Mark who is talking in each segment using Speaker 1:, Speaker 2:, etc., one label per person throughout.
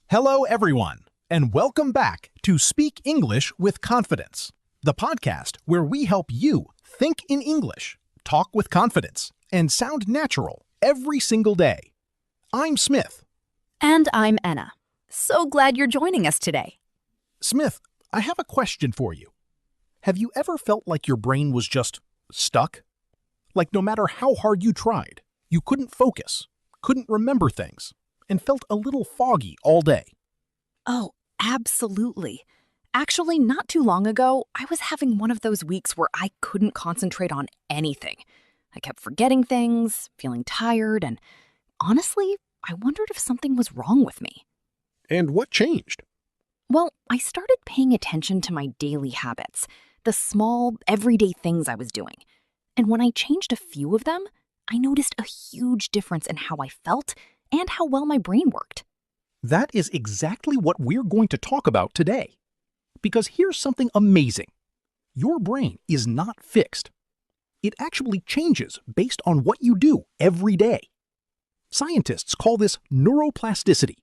Speaker 1: Hello, everyone, and welcome back to Speak English with Confidence, the podcast where we help you think in English, talk with confidence, and sound natural every single day. I'm Smith.
Speaker 2: And I'm Enna. So glad you're joining us today.
Speaker 1: Smith, I have a question for you. Have you ever felt like your brain was just stuck? Like no matter how hard you tried, you couldn't focus, couldn't remember things, and felt a little foggy all day?
Speaker 2: Oh, absolutely. Actually, not too long ago, I was having one of those weeks where I couldn't concentrate on anything. I kept forgetting things, feeling tired, and honestly, I wondered if something was wrong with me.
Speaker 1: And what changed?
Speaker 2: Well, I started paying attention to my daily habits, the small, everyday things I was doing. And when I changed a few of them, I noticed a huge difference in how I felt and how well my brain worked.
Speaker 1: That is exactly what we're going to talk about today. Because here's something amazing. Your brain is not fixed. It actually changes based on what you do every day. Scientists call this neuroplasticity.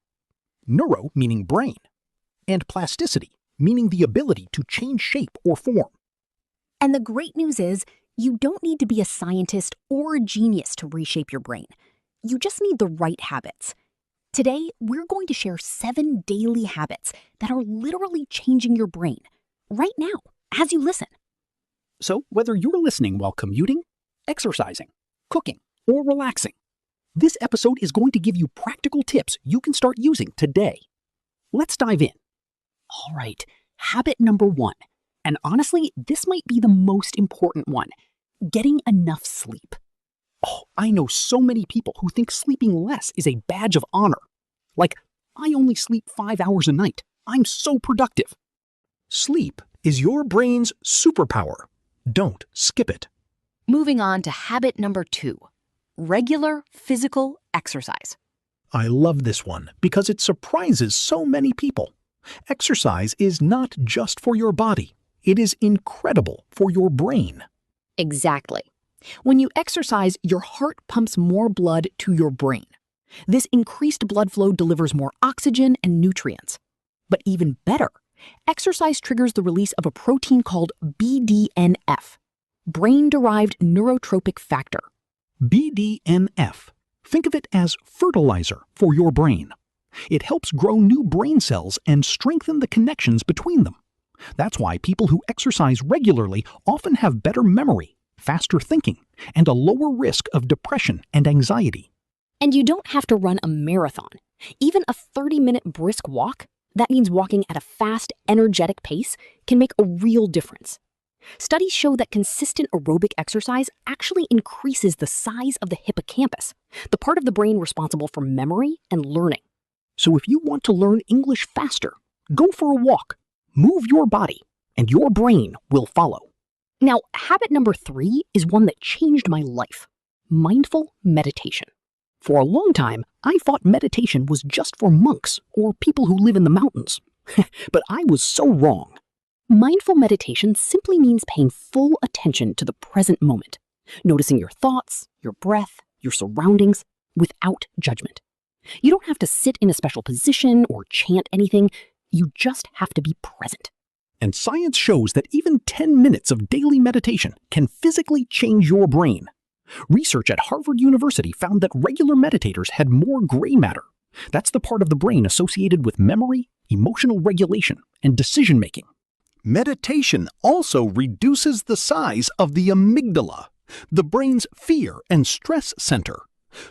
Speaker 1: Neuro meaning brain, and plasticity meaning the ability to change shape or form.
Speaker 2: And the great news is, you don't need to be a scientist or a genius to reshape your brain. You just need the right habits. Today, we're going to share 7 daily habits that are literally changing your brain right now as you listen.
Speaker 3: So whether you're listening while commuting, exercising, cooking, or relaxing, this episode is going to give you practical tips you can start using today. Let's dive in. All right, habit number 1. And honestly, this might be the most important one. Getting enough sleep. Oh, I know so many people who think sleeping less is a badge of honor. Like, I only sleep 5 hours a night. I'm so productive.
Speaker 1: Sleep is your brain's superpower. Don't skip it.
Speaker 2: Moving on to habit number 2, regular physical exercise.
Speaker 1: I love this one because it surprises so many people. Exercise is not just for your body. It is incredible for your brain.
Speaker 2: Exactly. When you exercise, your heart pumps more blood to your brain. This increased blood flow delivers more oxygen and nutrients. But even better, exercise triggers the release of a protein called BDNF, brain-derived neurotrophic factor.
Speaker 1: BDNF. Think of it as fertilizer for your brain. It helps grow new brain cells and strengthen the connections between them. That's why people who exercise regularly often have better memory, faster thinking, and a lower risk of depression and anxiety.
Speaker 2: And you don't have to run a marathon. Even a 30-minute brisk walk, that means walking at a fast, energetic pace, can make a real difference. Studies show that consistent aerobic exercise actually increases the size of the hippocampus, the part of the brain responsible for memory and learning.
Speaker 3: So if you want to learn English faster, go for a walk, move your body, and your brain will follow.
Speaker 2: Now, habit number 3 is one that changed my life: mindful meditation.
Speaker 3: For a long time, I thought meditation was just for monks or people who live in the mountains. But I was so wrong.
Speaker 2: Mindful meditation simply means paying full attention to the present moment, noticing your thoughts, your breath, your surroundings, without judgment. You don't have to sit in a special position or chant anything. You just have to be present.
Speaker 1: And science shows that even 10 minutes of daily meditation can physically change your brain. Research at Harvard University found that regular meditators had more gray matter. That's the part of the brain associated with memory, emotional regulation, and decision-making. Meditation also reduces the size of the amygdala, the brain's fear and stress center.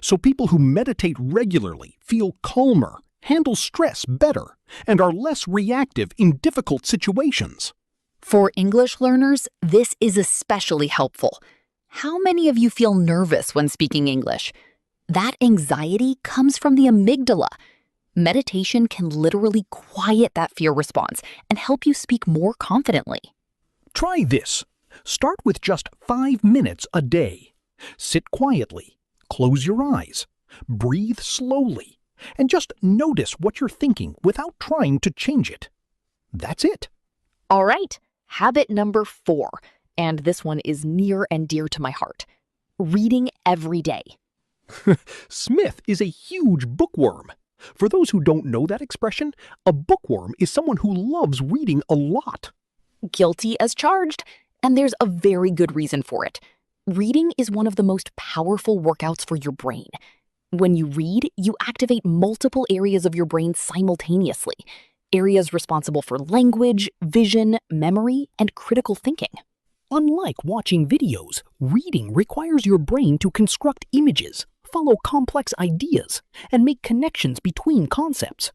Speaker 1: So people who meditate regularly feel calmer, handle stress better, and are less reactive in difficult situations.
Speaker 2: For English learners, this is especially helpful. How many of you feel nervous when speaking English? That anxiety comes from the amygdala. Meditation can literally quiet that fear response and help you speak more confidently.
Speaker 1: Try this. Start with just 5 minutes a day. Sit quietly, close your eyes, breathe slowly, and just notice what you're thinking without trying to change it. That's it.
Speaker 2: All right, habit number 4, and this one is near and dear to my heart: reading every day.
Speaker 1: Smith is a huge bookworm.
Speaker 3: For those who don't know that expression, a bookworm is someone who loves reading a lot.
Speaker 2: Guilty as charged, and there's a very good reason for it. Reading is one of the most powerful workouts for your brain. When you read, you activate multiple areas of your brain simultaneously, areas responsible for language, vision, memory, and critical thinking.
Speaker 3: Unlike watching videos, reading requires your brain to construct images, follow complex ideas, and make connections between concepts.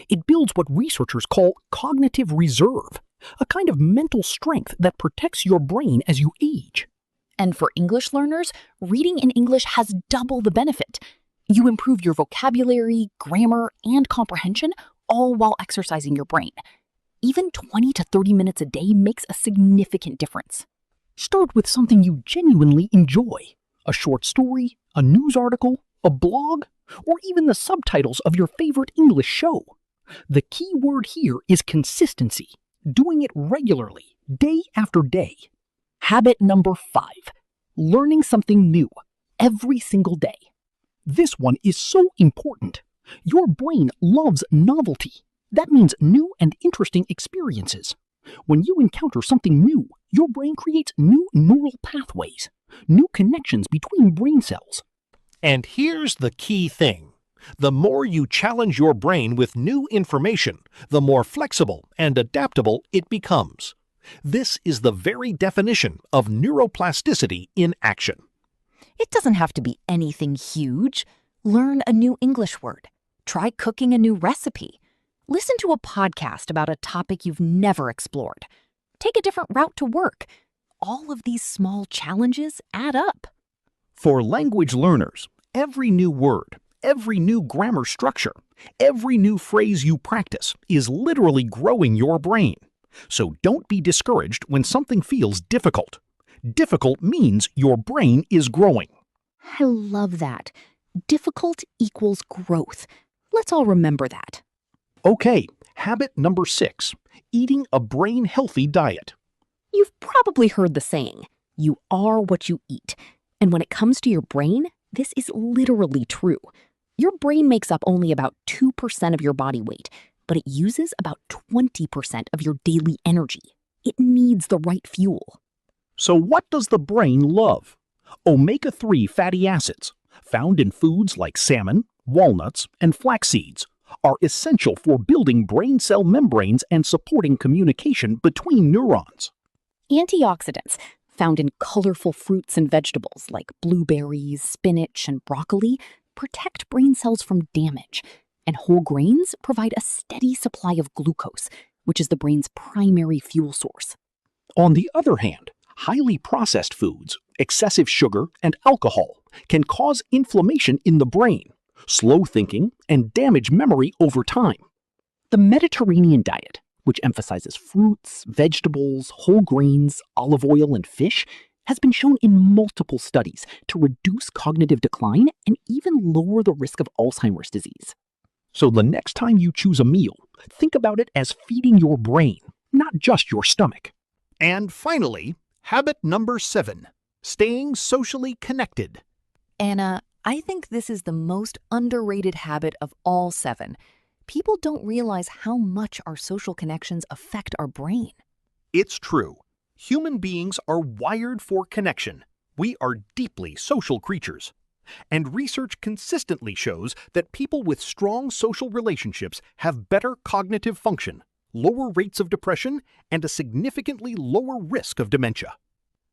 Speaker 3: It builds what researchers call cognitive reserve, a kind of mental strength that protects your brain as you age.
Speaker 2: And for English learners, reading in English has double the benefit. You improve your vocabulary, grammar, and comprehension, all while exercising your brain. Even 20 to 30 minutes a day makes a significant difference.
Speaker 3: Start with something you genuinely enjoy. A short story, a news article, a blog, or even the subtitles of your favorite English show. The key word here is consistency, doing it regularly, day after day. Habit number 5, learning something new every single day. This one is so important. Your brain loves novelty. That means new and interesting experiences. When you encounter something new, your brain creates new neural pathways, new connections between brain cells.
Speaker 4: And here's the key thing. The more you challenge your brain with new information, the more flexible and adaptable it becomes. This is the very definition of neuroplasticity in action.
Speaker 5: It doesn't have to be anything huge. Learn a new English word. Try cooking a new recipe. Listen to a podcast about a topic you've never explored. Take a different route to work. All of these small challenges add up.
Speaker 3: For language learners, every new word, every new grammar structure, every new phrase you practice is literally growing your brain. So don't be discouraged when something feels difficult. Difficult means your brain is growing.
Speaker 2: I love that. Difficult equals growth. Let's all remember that.
Speaker 3: Okay, habit number 6, eating a brain-healthy diet.
Speaker 2: You've probably heard the saying, you are what you eat. And when it comes to your brain, this is literally true. Your brain makes up only about 2% of your body weight, but it uses about 20% of your daily energy. It needs the right fuel.
Speaker 3: So what does the brain love? Omega-3 fatty acids, found in foods like salmon, walnuts, and flax seeds, are essential for building brain cell membranes and supporting communication between neurons.
Speaker 2: Antioxidants, found in colorful fruits and vegetables like blueberries, spinach, and broccoli, protect brain cells from damage. And whole grains provide a steady supply of glucose, which is the brain's primary fuel source.
Speaker 3: On the other hand, highly processed foods, excessive sugar, and alcohol can cause inflammation in the brain, slow thinking, and damage memory over time. The Mediterranean diet, which emphasizes fruits, vegetables, whole grains, olive oil, and fish, has been shown in multiple studies to reduce cognitive decline and even lower the risk of Alzheimer's disease. So the next time you choose a meal, think about it as feeding your brain, not just your stomach.
Speaker 4: And finally, habit number 7, staying socially connected.
Speaker 5: Anna, I think this is the most underrated habit of all 7. People don't realize how much our social connections affect our brain.
Speaker 4: It's true. Human beings are wired for connection. We are deeply social creatures. And research consistently shows that people with strong social relationships have better cognitive function, lower rates of depression, and a significantly lower risk of dementia.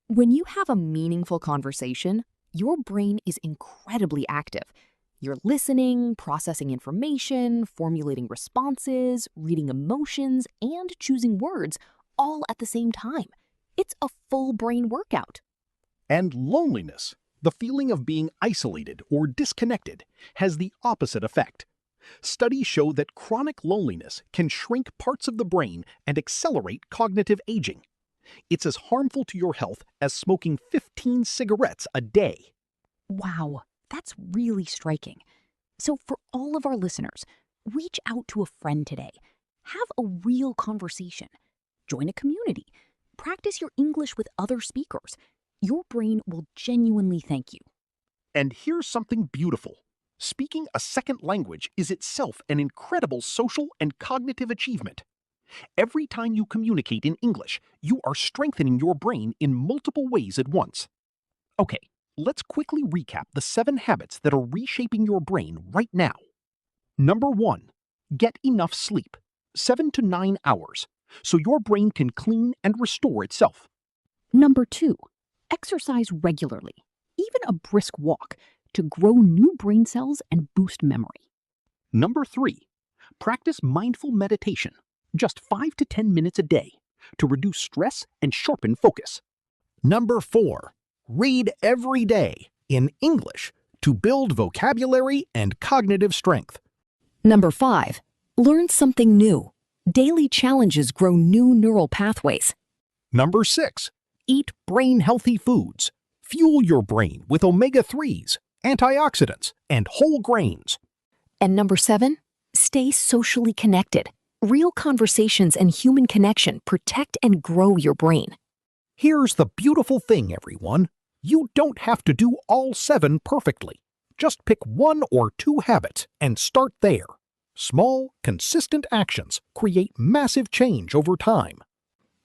Speaker 5: When you have a meaningful conversation, your brain is incredibly active. You're listening, processing information, formulating responses, reading emotions, and choosing words all at the same time. It's a full brain workout.
Speaker 4: And loneliness, the feeling of being isolated or disconnected, has the opposite effect. Studies show that chronic loneliness can shrink parts of the brain and accelerate cognitive aging. It's as harmful to your health as smoking 15 cigarettes a day.
Speaker 2: Wow, that's really striking. So for all of our listeners, reach out to a friend today. Have a real conversation. Join a community. Practice your English with other speakers. Your brain will genuinely thank you.
Speaker 4: And here's something beautiful. Speaking a second language is itself an incredible social and cognitive achievement. Every time you communicate in English, you are strengthening your brain in multiple ways at once. Okay, let's quickly recap the 7 habits that are reshaping your brain right now. Number 1, get enough sleep, 7 to 9 hours, so your brain can clean and restore itself.
Speaker 2: Number 2, exercise regularly, even a brisk walk, to grow new brain cells and boost memory.
Speaker 3: Number 3, practice mindful meditation, just 5 to 10 minutes a day, to reduce stress and sharpen focus.
Speaker 1: Number 4, read every day in English to build vocabulary and cognitive strength.
Speaker 2: Number 5, learn something new. Daily challenges grow new neural pathways.
Speaker 1: Number 6, eat brain-healthy foods. Fuel your brain with omega-3s, antioxidants, and whole grains.
Speaker 2: And number 7, stay socially connected. Real conversations and human connection protect and grow your brain.
Speaker 1: Here's the beautiful thing, everyone. You don't have to do all 7 perfectly. Just pick 1 or 2 habits and start there. Small, consistent actions create massive change over time.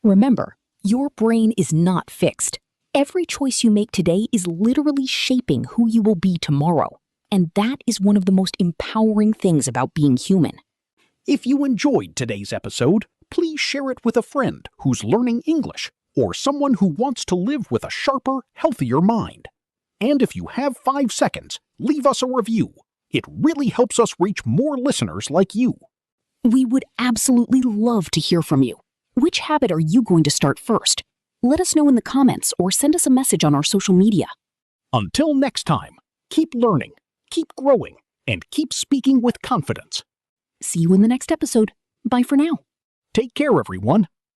Speaker 2: Remember, your brain is not fixed. Every choice you make today is literally shaping who you will be tomorrow. And that is one of the most empowering things about being human.
Speaker 3: If you enjoyed today's episode, please share it with a friend who's learning English or someone who wants to live with a sharper, healthier mind. And if you have 5 seconds, leave us a review. It really helps us reach more listeners like you.
Speaker 2: We would absolutely love to hear from you. Which habit are you going to start first? Let us know in the comments or send us a message on our social media.
Speaker 3: Until next time, keep learning, keep growing, and keep speaking with confidence.
Speaker 2: See you in the next episode. Bye for now.
Speaker 3: Take care, everyone.